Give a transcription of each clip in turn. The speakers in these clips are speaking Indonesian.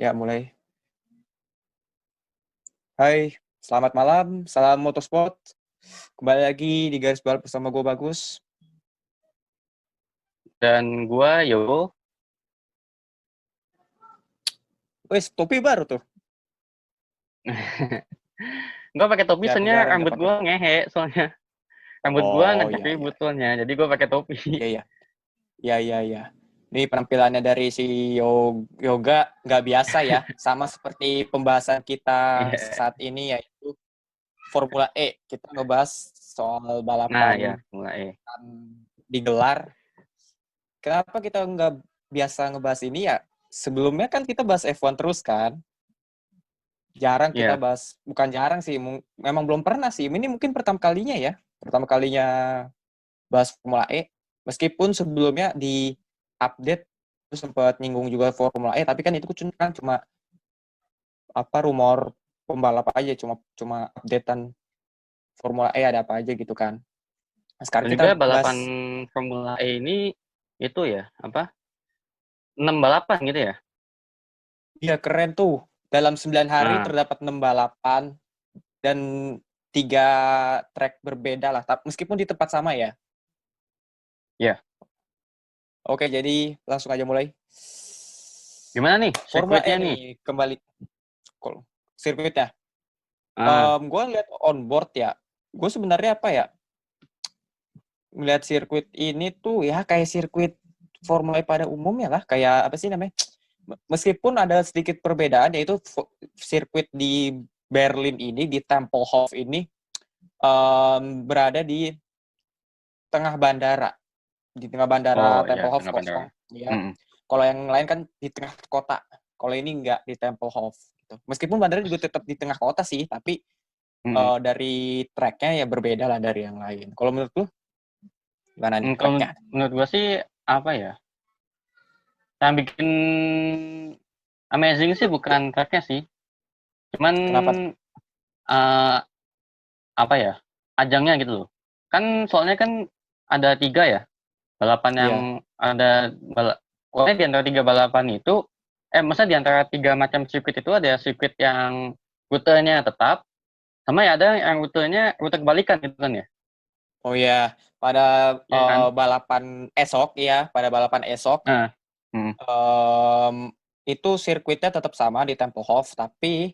Ya, mulai. Hai, selamat malam, salam motorsport. Kembali lagi di garis balap bersama gue Bagus. Dan gua Yo. Wes, topi baru tuh. Gua pakai topi Ya, aku soalnya jarang rambut dapat gua topi. ngehe soalnya. Rambut gua Oh, ngajak iya, iya. ribut soalnya. Jadi gua pakai topi. Iya, iya. Iya, iya, iya. Ini penampilannya dari si Yoga nggak biasa ya. Sama seperti pembahasan kita Iya. saat ini, yaitu Formula E. Kita ngebahas soal Nah, ya, balapan mulai. digelar. Kenapa kita nggak biasa ngebahas ini ya? Sebelumnya kan kita bahas F1 terus kan? Jarang kita Iya. bahas, bukan jarang sih, memang belum pernah sih. Ini mungkin pertama kalinya ya, pertama kalinya bahas Formula E. Meskipun sebelumnya di update itu sempat nyinggung juga Formula E, tapi kan itu kan cuma apa rumor pembalap aja, cuma updatean Formula E ada apa aja gitu kan. Nah, sekarang Dan kita juga balapan bahas, Formula E ini itu ya, apa? 6 balapan gitu ya. ya keren tuh. Dalam 9 hari Nah, terdapat 6 balapan dan 3 track berbeda lah. Meskipun di tempat sama ya. ya. Oke, jadi langsung aja mulai. Gimana nih Formula E sirkuitnya nih? nih, kembali sirkuitnya. Ah, Gue lihat on board ya. Gue sebenarnya apa ya? Melihat sirkuit ini tuh ya kayak sirkuit Formula E pada umumnya lah. Kayak apa sih namanya? Meskipun ada sedikit perbedaan, yaitu sirkuit di Berlin ini, di Tempelhof ini, berada di tengah bandara. Di tengah bandara oh ya, Tempelhof tengah bandara. kosong. Ya. Mm-mm. Kalau yang lain kan di tengah kota. Kalau ini nggak di Tempelhof. Gitu. Meskipun bandara juga tetap di tengah kota sih, tapi Mm-mm. dari tracknya ya berbeda lah dari yang lain. Kalau menurut lu gimana nih Kalau tracknya? menurut gua sih apa ya? Yang bikin amazing sih bukan tracknya sih. Cuman Kenapa? eh, apa ya, ajangnya gitu loh. Kan soalnya kan ada 3 ya, balapan yang Iya. ada pokoknya di antara 3 balapan itu, maksudnya di antara 3 macam sirkuit itu ada sirkuit yang rutenya tetap, sama ya ada yang rutenya rute kebalikan gitu kan ya. Oh ya, pada Iya kan? balapan esok ya, pada balapan esok Nah, hmm. em, itu sirkuitnya tetap sama di Tempelhof, tapi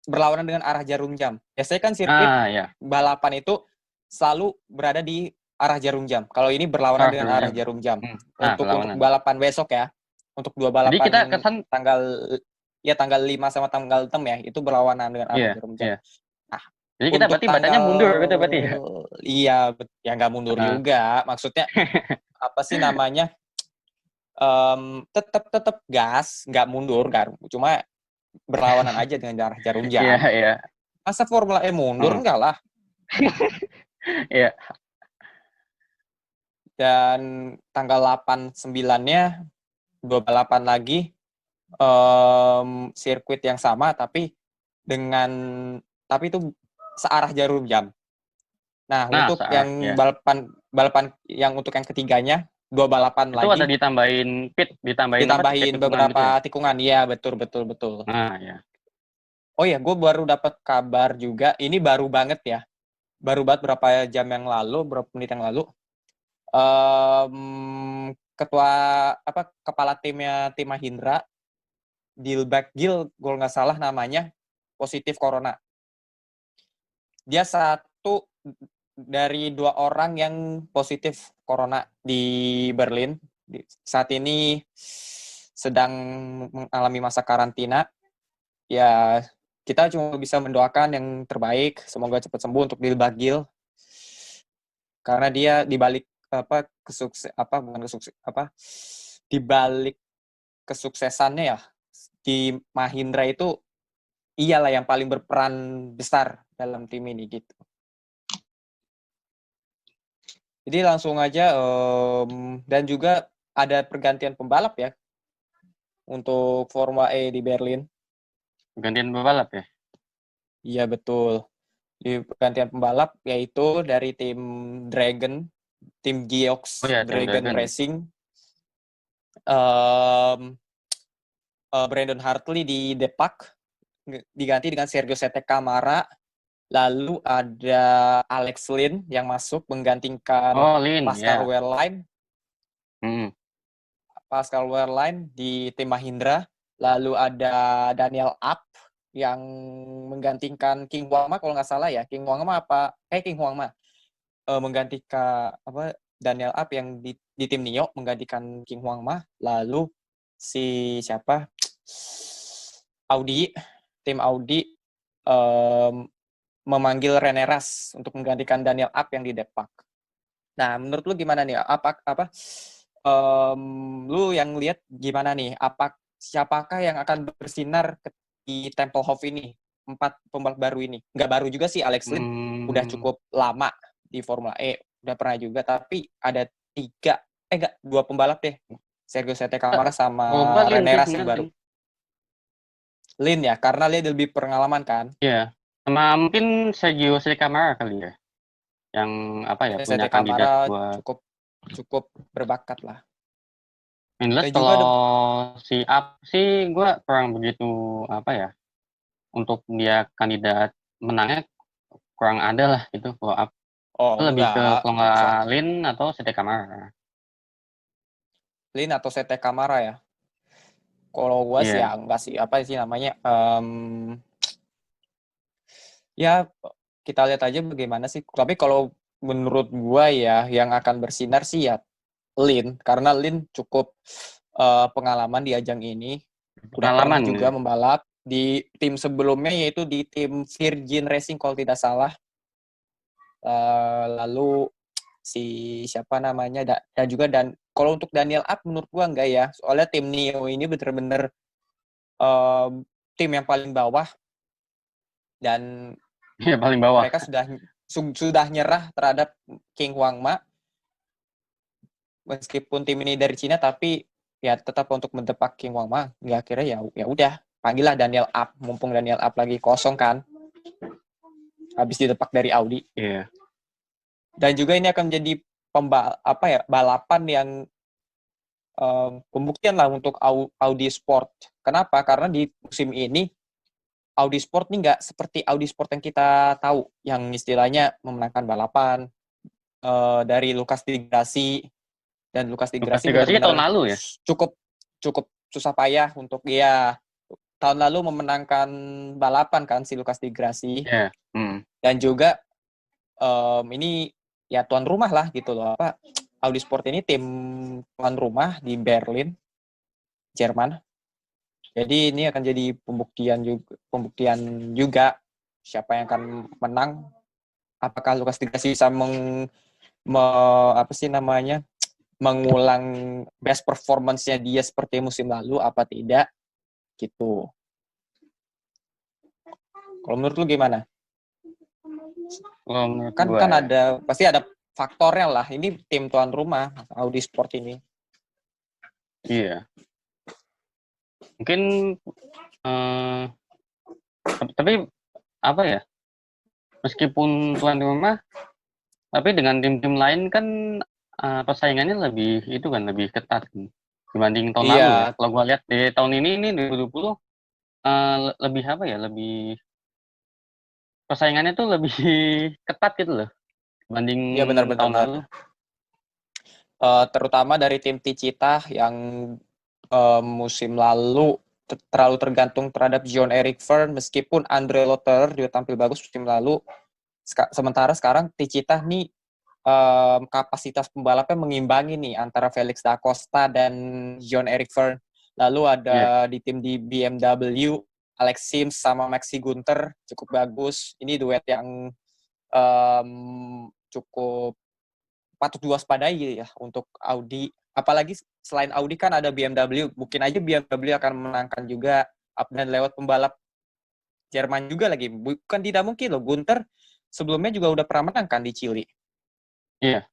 berlawanan dengan arah jarum jam. Biasanya kan sirkuit Ah ya, balapan itu selalu berada di arah jarum jam. Kalau ini berlawanan dengan jarum arah jam. jarum jam. Ah, Untuk perlawanan. balapan besok ya, untuk dua Jadi kita balapan kesan, tanggal 5 sama tanggal 6 ya, itu berlawanan dengan arah iya, jarum jam. iya. Nah, Jadi kita untuk berarti bacanya tanggal mundur gitu berarti ya. iya, ya nggak mundur Ah. juga. Maksudnya apa sih namanya? Tetap tetap gas, nggak mundur kan. Cuma berlawanan aja dengan arah jarum Iya, jam. iya. Masa Formula E mundur? Heeh. Enggak lah. Iya. Dan tanggal 8 9-nya dua balapan lagi, sirkuit yang sama dengan tapi itu searah jarum jam. Nah, Nah, untuk searah yang ya. balapan balapan yang untuk yang ketiganya, dua balapan Itu ada lagi ditambahin apa tiket ditambahin tikungan gitu ya? beberapa tikungan. Iya, betul betul betul. Nah, ya. Oh ya, gue baru dapat kabar juga. Ini baru banget ya. Baru banget berapa jam yang lalu, berapa menit yang lalu. Ketua kepala timnya tim Mahindra, Dilbag Gil, kalau nggak salah namanya, positif corona. Dia satu dari 2 orang yang positif corona di Berlin. Saat ini sedang mengalami masa karantina. Ya, kita cuma bisa mendoakan yang terbaik. Semoga cepat sembuh untuk Dilbag Gil. Karena dia dibalik dibalik kesuksesannya ya di Mahindra itu iyalah yang paling berperan besar dalam tim ini gitu. Jadi langsung aja dan juga ada pergantian pembalap ya untuk Formula E di Berlin. Gantian pebalap ya. Iya betul. Di pergantian pembalap yaitu dari tim Oh Geox ya, Tim Dragon Dragon. Racing, um, Brandon Hartley di Depak diganti dengan Sergio Sete Camara. Lalu ada Alex Lin yang masuk menggantikan Oh, Lin, Pascal ya. Wehrlein. Pascal Wehrlein di tim Mahindra. Lalu ada Daniel Up yang menggantikan King Hwangma kalau nggak salah ya. King Hwangma menggantikan Daniel Up yang di tim Nio menggantikan King Hwangma. Lalu si siapa? Tim Audi memanggil Rene Rast untuk menggantikan Daniel Up yang di Depak. Nah, menurut lu gimana nih? Lu yang lihat gimana nih? Siapakah yang akan bersinar di Tempelhof ini? 4 pembalap baru ini. Nggak baru juga sih, Alex Lin udah cukup lama di Formula E. Udah pernah juga, tapi ada 2 pembalap deh. Sergio Sete Camara sama Rene Rast yang baru. Lin ya, karena dia lebih pengalaman kan. Iya. Sama mungkin Sergio Sete Camara kali ya. Yang punya Sete kandidat Camara buat cukup berbakat lah. Minus Dan juga kalau si Up sih gue kurang begitu untuk dia kandidat menangnya kurang ada lah gitu kalau Up. Oh, Itu lebih ke enggak. kalau nggak Lin atau Sete Camara. Lin atau Sete Camara ya. Kalau gue sih ya enggak sih. Apa sih namanya? Ya kita lihat aja bagaimana sih. Tapi kalau menurut gue ya yang akan bersinar sih ya Lin. Karena Lin cukup pengalaman di ajang ini. Udah pernah juga membalap di tim sebelumnya, yaitu di tim Virgin Racing kalau tidak salah. Lalu si siapa namanya dan kalau untuk Daniel Up menurut gua enggak ya, soalnya tim Nio ini bener-bener tim yang paling bawah dan Iya, paling bawah. mereka sudah nyerah terhadap King Hwangma. Meskipun tim ini dari Cina, tapi ya tetap untuk mendepak King Hwangma. Nggak akhirnya ya udah panggillah Daniel Up, mumpung Daniel Up lagi kosong kan, habis didepak dari Audi. Iya. Dan juga ini akan menjadi balapan yang pembuktian lah untuk Audi Sport. Kenapa? Karena di musim ini Audi Sport ini nggak seperti Audi Sport yang kita tahu, yang istilahnya memenangkan balapan dari Lucas Di Grassi, dan Lucas Di Grassi benar-benar tahun lalu ya? cukup susah payah untuk dia. Tahun lalu memenangkan balapan kan si Lucas Di Grassi. Yeah. Dan juga ini ya tuan rumah lah gitu loh. Audi Sport ini tim tuan rumah di Berlin, Jerman. Jadi ini akan jadi pembuktian juga siapa yang akan menang. Apakah Lucas Di Grassi bisa mengulang best performance-nya dia seperti musim lalu apa tidak gitu. Kalau menurut lu gimana? Kan ada pasti ada faktornya lah. Ini tim tuan rumah Audi Sport ini. Iya. Mungkin tapi meskipun tuan rumah, tapi dengan tim-tim lain kan persaingannya lebih ketat dibanding tahun lalu ya. Kalau gua lihat di tahun ini 2020 lebih lebih persaingannya tuh lebih ketat gitu loh dibanding tahun lalu. Terutama dari tim Techeetah yang musim lalu terlalu tergantung terhadap Jean-Eric Vergne, meskipun Andre Lotterer juga tampil bagus musim lalu. Sementara sekarang Techeetah nih kapasitas pembalapnya mengimbangi nih antara Felix da Costa dan Jean-Eric Vergne. Lalu ada di tim di BMW Alex Sims sama Maxi Gunter cukup bagus. Ini duet yang cukup patut diwaspadai ya untuk Audi. Apalagi selain Audi kan ada BMW. Mungkin aja BMW akan menangkan juga dan lewat pembalap Jerman juga lagi. Bukan tidak mungkin loh. Gunter sebelumnya juga udah pernah menang kan di Chile. Iya.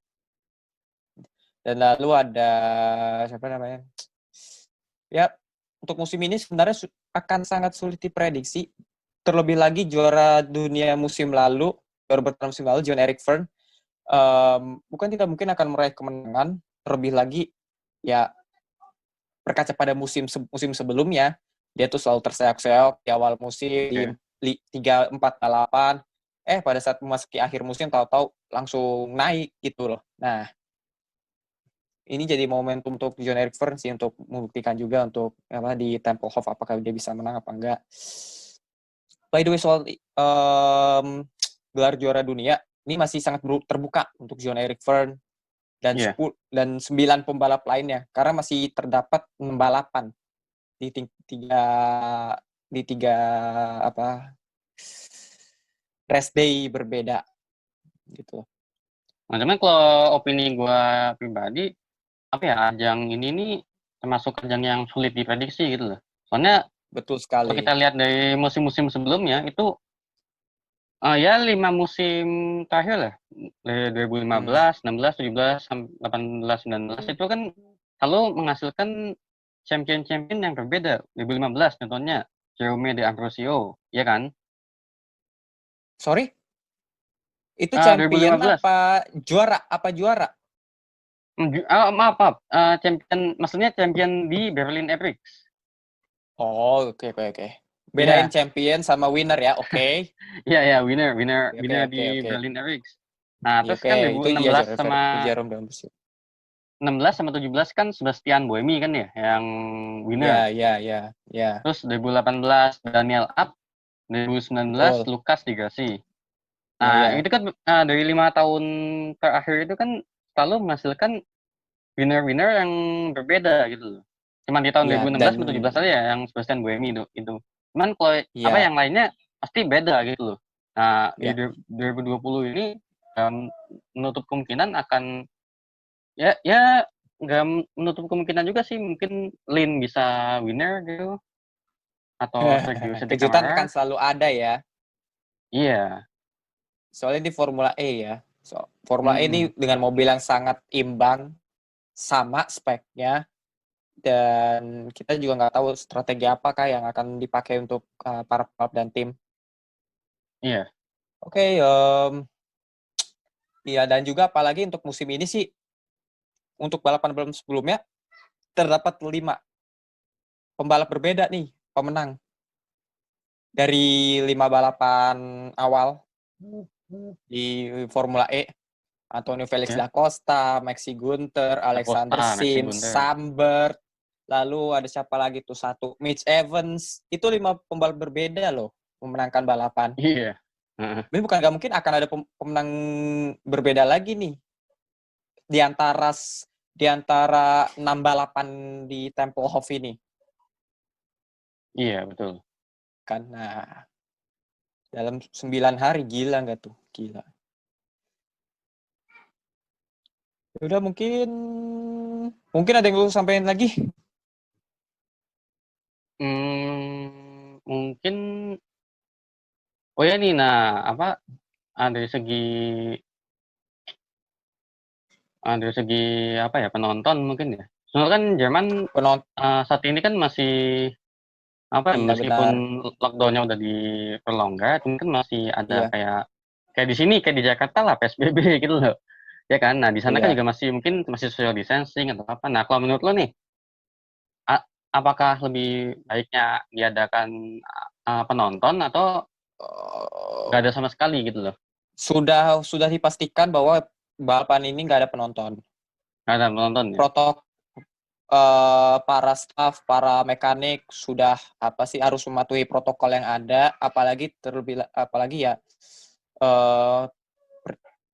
Dan lalu ada siapa namanya? Ya, untuk musim ini sebenarnya akan sangat sulit diprediksi. Terlebih lagi juara dunia musim lalu, Jean-Eric Vergne, bukan tidak mungkin akan meraih kemenangan. Terlebih lagi ya berkaca pada musim sebelumnya, Dia tuh selalu terseok-seok di awal musim, di 3-4 balapan. Pada saat memasuki akhir musim, tahu-tahu langsung naik gitu loh. Nah, ini jadi momentum untuk John Eric Verne sih, untuk membuktikan juga untuk di Tempelhof, apakah dia bisa menang apa enggak. By the way, soal gelar juara dunia, ini masih sangat terbuka untuk John Eric Verne dan 9 pembalap lainnya, karena masih terdapat 6 balapan di tiga race day berbeda gitu. Nah, cuman kalau opini gue pribadi, ajang ini nih termasuk ajang yang sulit diprediksi gitu loh. Soalnya Betul kalau sekali. kita lihat dari musim-musim sebelumnya itu 5 musim terakhir lah, dari 2015, 16, 17, 18, 19 itu kan selalu menghasilkan champion-champion yang berbeda. 2015 contohnya Jerome D'Ambrosio, ya kan? Sorry? Itu champion 2015. apa juara? Maaf. Champion, maksudnya champion di Berlin Epic. Oh, oke. Bedain Iya. champion sama winner ya, oke. Iya, winner di Oke. Berlin Epic. Nah, Iya, terus oke. kan Itu 2016 sama Jerome D'Ambrosio. 16 sama 17 kan Sebastian Buemi kan ya yang winner. Ya. Terus 2018 Daniel Abt, 2019 Betul. Lucas Di Grassi. Nah, Ya. itu kan dari 5 tahun terakhir itu kan selalu menghasilkan winner-winner yang berbeda gitu loh. Cuman di tahun Ya, 2016 sama dan 17 aja ya yang Sebastian Buemi itu. Cuman kalau ya, yang lainnya pasti beda gitu loh. Nah, di ya. 2020 ini menutup kemungkinan akan ya nggak menutup kemungkinan juga sih, mungkin Lin bisa winner gitu atau Sergio Sete Kejutan akan Camara. selalu ada ya. Iya. Soalnya di Formula E ya. Formula E ini Mm-mm. dengan mobil yang sangat imbang, sama speknya, dan kita juga nggak tahu strategi apakah yang akan dipakai untuk para pembalap dan tim. Iya. Oke, iya, dan juga apalagi untuk musim ini sih, untuk balapan sebelumnya terdapat 5 pembalap berbeda nih pemenang dari 5 balapan awal di Formula E. Antonio Felix Ya. da Costa, Maxi Gunter, Da Alexander Costa, Maxi Sims, Gunter. Sambert, lalu ada siapa lagi tuh satu, Mitch Evans. Itu 5 pembalap berbeda loh memenangkan balapan. Iya. Heeh. Ini bukan nggak mungkin akan ada pemenang berbeda lagi nih di antara 6 balapan di Tempelhof ini. Iya, betul. Kan, nah, dalam 9 hari, gila nggak tuh? Gila. Udah, mungkin ada yang lu sampaikan lagi? Mungkin nih, dari segi penonton mungkin ya. Soalnya kan Jerman Penonton, saat ini kan masih iya meskipun benar. lockdown-nya udah diperlonggar, mungkin masih ada Iya, kayak di sini, kayak di Jakarta lah, PSBB gitu loh. Ya kan? Nah, di sana kan iya. juga mungkin masih social distancing atau apa. Nah, kalau menurut lo nih, apakah lebih baiknya diadakan penonton atau nggak ada sama sekali gitu loh? Sudah dipastikan bahwa balapan ini nggak ada penonton. Nggak ada penonton ya? Para staff, para mekanik sudah harus mematuhi protokol yang ada, apalagi ya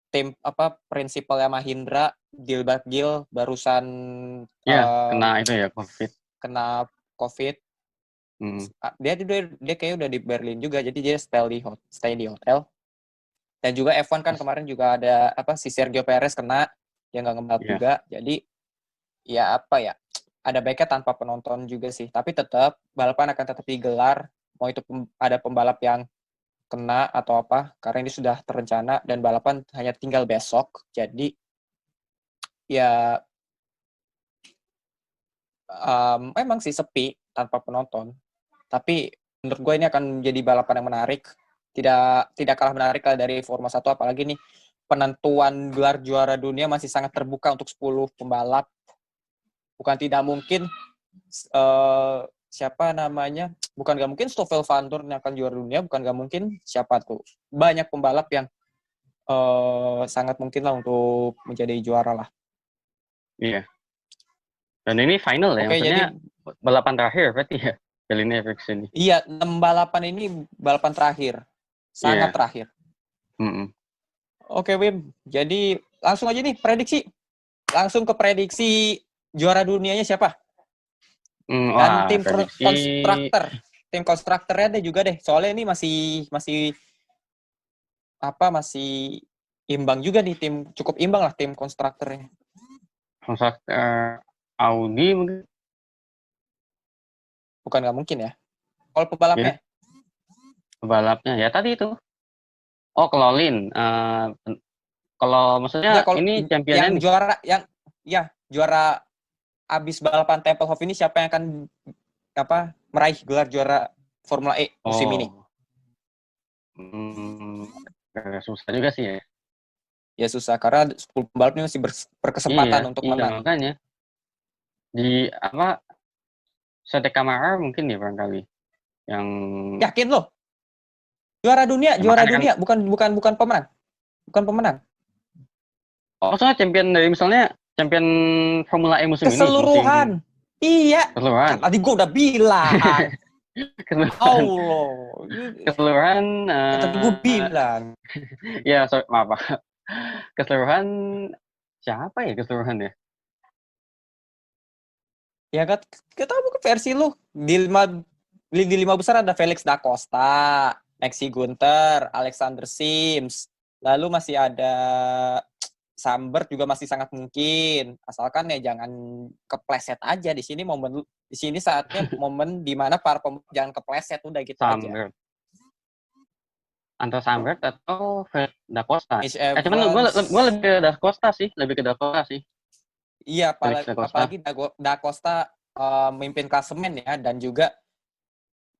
tim prinsipalnya Mahindra, Gilbert Gil barusan Iya, kena itu ya, COVID. kena COVID. Dia kayaknya udah di Berlin juga, jadi dia stay di hotel. Dan juga F1 kan kemarin juga ada si Sergio Perez kena, dia nggak ngebalap Iya. juga. Jadi ya ada baiknya tanpa penonton juga sih. Tapi tetap balapan akan tetap digelar, mau itu ada pembalap yang kena atau apa, karena ini sudah terencana dan balapan hanya tinggal besok. Jadi ya emang sih sepi tanpa penonton. Tapi menurut gue ini akan menjadi balapan yang menarik. Tidak kalah menarik lah dari Formula 1, apalagi nih penentuan gelar juara dunia masih sangat terbuka untuk 10 pembalap. Bukan tidak mungkin siapa namanya? Bukan nggak mungkin Stoffel Vandoorne yang akan juara dunia, bukan nggak mungkin siapa tuh. Banyak pembalap yang sangat mungkin lah untuk menjadi juara lah. Iya. Dan ini final ya, Oke, jadi maksudnya balapan terakhir berarti ya, Berlin Ericsson ini. iya 6 balapan ini balapan terakhir, sangat Iya. terakhir. Mm-mm. Oke Wim, jadi langsung aja nih prediksi, langsung ke prediksi juara dunianya siapa? Dan Wah, prediksi tim konstruktornya deh juga deh, soalnya ini masih masih imbang juga nih tim, cukup imbang lah tim konstruktornya. konstruktor Audi mungkin. Bukan nggak mungkin ya. Kalau Ya, pebalapnya, pembalapnya ya tadi itu. Oh, kalau Lin. Kalau ya maksudnya kalau ini championnya yang nih. juara juara abis balapan Tempelhof ini siapa yang akan meraih gelar juara Formula E musim ini? Oh, hmm, susah juga sih ya. Ya susah karena 10 pembalap ini masih Iya, berkesempatan untuk iya menang. makanya di apa Sete Kamara mungkin ya barangkali yang Yakin loh? Juara ya, makanya kan. dunia, bukan pemenang. Bukan pemenang. Oh, soalnya champion dari misalnya champion Formula E musim ini, musim Keseluruhan. Iya. Kan keseluruhan. tadi gue udah bilang. keseluruhan Allah. keseluruhan Kan tadi gue bilang. ya sorry, maaf Pak. Keseluruhan siapa ya keseluruhan ya? Ya kan, kita bukan versi lu. Di lima besar ada Felix da Costa, Maxi Gunter, Alexander Sims. Lalu masih ada Sambert juga masih sangat mungkin. Asalkan ya jangan kepleset aja di sini saatnya momen di mana para pembalap jangan kepleset udah gitu aja. Sambert, antara Sambert atau Da Costa. Mitch Cuman gue Evans. lebih ke Da Costa sih, lebih ke Da Costa sih. Iya, Felix Da Costa. apalagi Da Costa memimpin klasemen ya, dan juga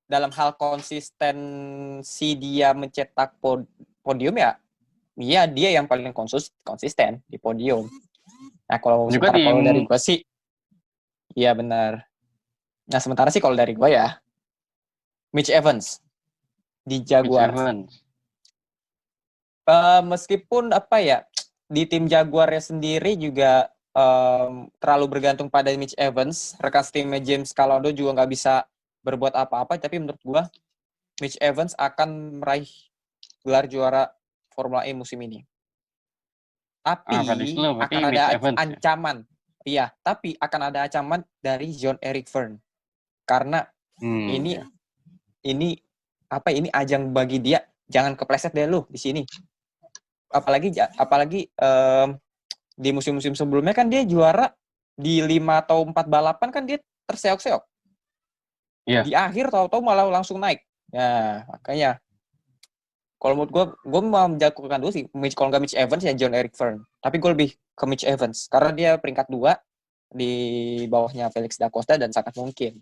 dalam hal konsistensi dia mencetak podium ya, iya dia yang paling konsisten di podium. Nah Juga di kalau dari gue sih, iya benar. Nah sementara sih kalau dari gue ya, Mitch Evans di Mitch Jaguar. Evans. Meskipun di tim Jaguarnya sendiri juga terlalu bergantung pada Mitch Evans, rekan timnya James Calado juga nggak bisa berbuat apa-apa, tapi menurut gue Mitch Evans akan meraih gelar juara Formula E musim ini. Tapi Prediksi lo berarti akan Mitch ada Evans ya? ancaman. Iya, tapi akan ada ancaman dari Jean-Eric Vergne. Karena ini Ya. ini ajang bagi dia, jangan kepleset deh lu di sini. Apalagi di musim-musim sebelumnya kan dia juara di 5 atau 4 balapan kan dia terseok-seok. Iya. Di akhir tahu-tahu malah langsung naik. Ya, makanya kalau menurut gue mau menjagokan dulu sih, kalau nggak Mitch Evans ya Jean-Eric Vergne. Tapi gue lebih ke Mitch Evans karena dia peringkat 2 di bawahnya Felix da Costa dan sangat mungkin.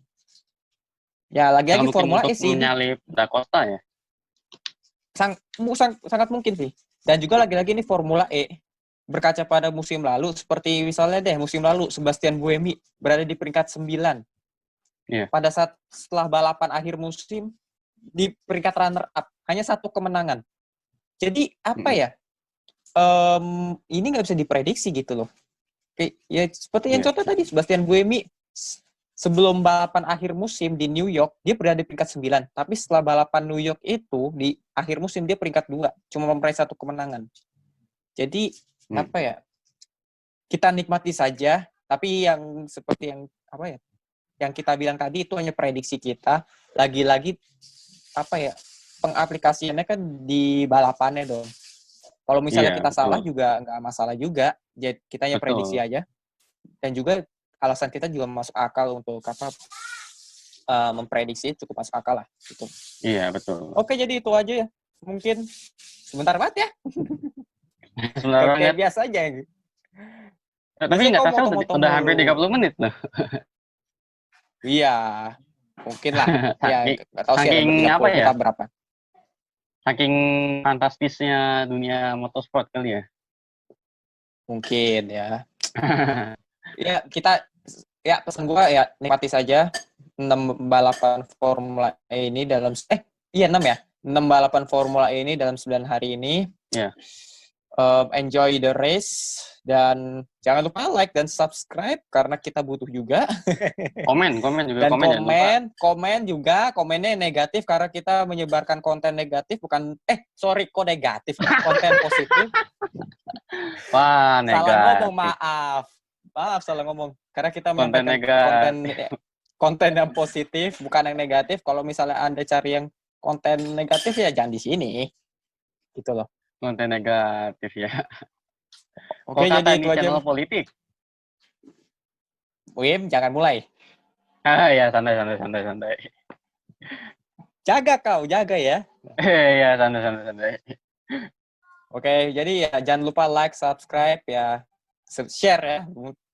Ya lagi-lagi Mungkin Formula untuk E sih ini menyalip Da Costa ya? sangat mungkin sih. Dan juga lagi-lagi ini Formula E berkaca pada musim lalu, seperti misalnya deh musim lalu Sebastian Buemi berada di peringkat 9. Iya. Pada saat setelah balapan akhir musim di peringkat runner up, hanya 1 kemenangan. Jadi ini nggak bisa diprediksi gitu loh. Ya seperti yang contoh tadi Sebastian Buemi sebelum balapan akhir musim di New York dia berada di peringkat 9, tapi setelah balapan New York itu di akhir musim dia peringkat 2, cuma meraih 1 kemenangan. Jadi kita nikmati saja, tapi yang seperti yang kita bilang tadi itu hanya prediksi kita. Lagi-lagi pengaplikasiannya kan di balapannya dong. Kalau misalnya kita salah juga nggak masalah juga. Jadi kita hanya prediksi aja. Dan juga alasan kita juga masuk akal untuk memprediksi, cukup masuk akal lah. Gitu. Iya, betul. Oke, jadi itu aja ya. Mungkin sebentar banget ya. Sebentar banget. Kayak biasa aja. Tapi nggak terasa udah hampir 30 menit loh. Iya, mungkin lah. Ya, nggak tahu sih saking ada apa ya? berapa. Saking fantastisnya dunia motorsport kali ya. Mungkin ya. Ya, pesan gue ya nikmati saja. 6 balapan Formula E ini dalam 6 ya. 6 balapan Formula E ini dalam 9 hari ini. Ya. Enjoy the race dan jangan lupa like dan subscribe karena kita butuh juga. Komen juga, Dan jangan lupa. komen juga, komennya negatif karena kita menyebarkan konten negatif kok negatif, konten positif. Wah, Salah ngomong, negatif. maaf salah ngomong karena kita Konten menyampaikan negatif. konten yang positif bukan yang negatif. Kalau misalnya Anda cari yang konten negatif ya jangan di sini gitu loh. Konten negatif ya. Oke, Kok kata jadi itu ini aja. channel politik? Wim, jangan mulai. Ya, santai. Jaga ya. Ya, santai. Oke, jadi ya jangan lupa like, subscribe ya, share ya,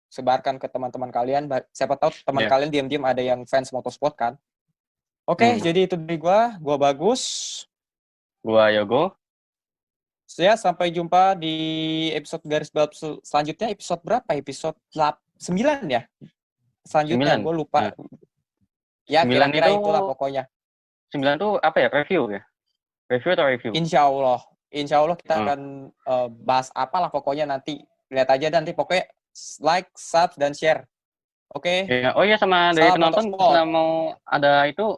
sebarkan ke teman-teman kalian. Siapa tahu teman kalian diam-diam ada yang fans motorsport kan. Oke, jadi itu dari gua Bagus. Gua Yogo. Ya, sampai jumpa di episode garis balap selanjutnya. Episode berapa? Episode 9 ya? Selanjutnya, gue lupa. Ya, 9 kira-kira itu, itulah pokoknya. 9 itu apa ya? Review ya? Review? Insya Allah kita akan bahas apalah pokoknya nanti. Lihat aja nanti pokoknya like, sub, dan share. Oke. Ya, oh iya, sama dari penonton misalnya mau ada itu,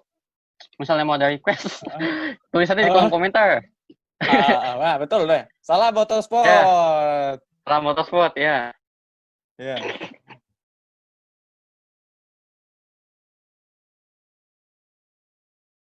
misalnya mau ada request, tulisannya di kolom komentar. Betul deh. Salam Motorsport. Ya. Salam Motorsport ya. Ya.